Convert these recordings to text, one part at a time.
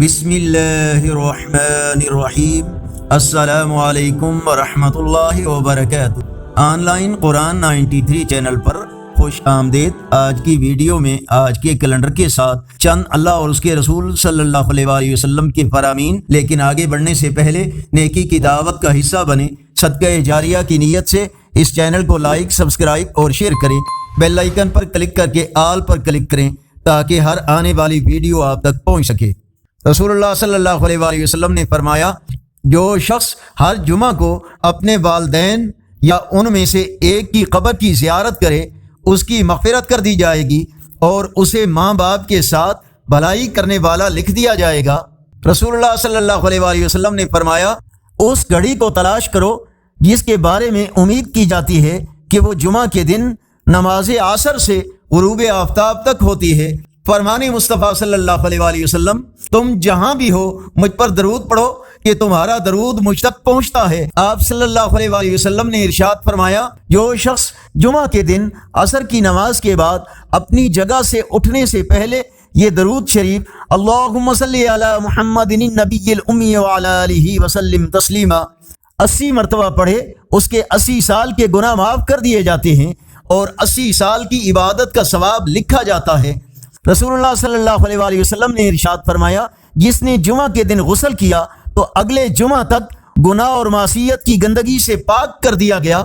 بسم اللہ الرحمن الرحیم۔ السلام علیکم ورحمۃ اللہ وبرکاتہ۔ آن لائن قرآن 93 چینل پر خوش آمدید۔ آج کی ویڈیو میں آج کے کیلنڈر کے ساتھ چند اللہ اور اس کے رسول صلی اللہ علیہ وسلم کے فرامین، لیکن آگے بڑھنے سے پہلے نیکی کی دعوت کا حصہ بنے صدقہ جاریہ کی نیت سے اس چینل کو لائک، سبسکرائب اور شیئر کریں۔ بیل آئیکن پر کلک کر کے آل پر کلک کریں تاکہ ہر آنے والی ویڈیو آپ تک پہنچ سکے۔ رسول اللہ صلی اللہ علیہ وسلم نے فرمایا، جو شخص ہر جمعہ کو اپنے والدین یا ان میں سے ایک کی قبر کی زیارت کرے اس کی مغفرت کر دی جائے گی اور اسے ماں باپ کے ساتھ بھلائی کرنے والا لکھ دیا جائے گا۔ رسول اللہ صلی اللہ علیہ وسلم نے فرمایا، اس گھڑی کو تلاش کرو جس کے بارے میں امید کی جاتی ہے کہ وہ جمعہ کے دن نماز عصر سے غروب آفتاب تک ہوتی ہے۔ فرمان مصطفیٰ صلی اللہ علیہ وسلم، تم جہاں بھی ہو مجھ پر درود پڑھو کہ تمہارا درود مجھ تک پہنچتا ہے۔ آپ صلی اللہ علیہ وسلم نے ارشاد فرمایا، جو شخص جمعہ کے دن عصر کی نماز کے بعد اپنی جگہ سے اٹھنے سے پہلے یہ درود شریف اللہم صلی علی محمد النبی الامی وعلی آلہ وسلم تسلیما 80 مرتبہ پڑھے، اس کے 80 سال کے گناہ معاف کر دیے جاتے ہیں اور 80 سال کی عبادت کا ثواب لکھا جاتا ہے۔ رسول اللہ صلی اللہ علیہ وسلم نے ارشاد فرمایا، جس نے جمعہ کے دن غسل کیا تو اگلے جمعہ تک گناہ اور معصیت کی گندگی سے پاک کر دیا گیا۔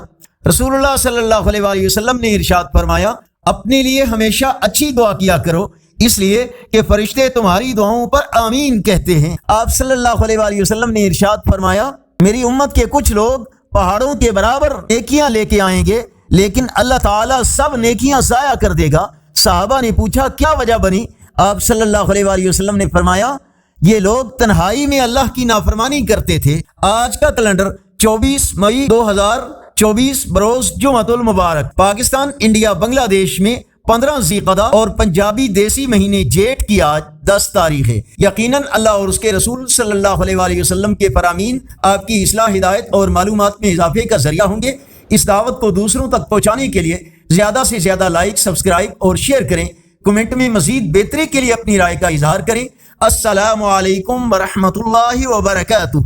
رسول اللہ صلی اللہ علیہ وسلم نے ارشاد فرمایا، اپنے لیے ہمیشہ اچھی دعا کیا کرو، اس لیے کہ فرشتے تمہاری دعاؤں پر آمین کہتے ہیں۔ آپ صلی اللہ علیہ وسلم نے ارشاد فرمایا، میری امت کے کچھ لوگ پہاڑوں کے برابر نیکیاں لے کے آئیں گے، لیکن اللہ تعالیٰ سب نیکیاں ضائع کر دے گا۔ صحابہ نے پوچھا، کیا وجہ بنی؟ آپ صلی اللہ علیہ وسلم نے فرمایا، یہ لوگ تنہائی میں اللہ کی نافرمانی کرتے تھے۔ آج کا کیلنڈر 24 مئی 2024 بروز جمعۃ المبارک، پاکستان، انڈیا، بنگلہ دیش میں 15 ذی القعدہ اور پنجابی دیسی مہینے جیٹھ کی آج 10 تاریخ ہے۔ یقیناً اللہ اور اس کے رسول صلی اللہ علیہ وسلم کے فرامین آپ کی اصلاح، ہدایت اور معلومات میں اضافے کا ذریعہ ہوں گے۔ اس دعوت کو دوسروں تک پہنچانے کے لیے زیادہ سے زیادہ لائک، سبسکرائب اور شیئر کریں۔ کمنٹ میں مزید بہتری کے لیے اپنی رائے کا اظہار کریں۔ السلام علیکم ورحمۃ اللہ وبرکاتہ۔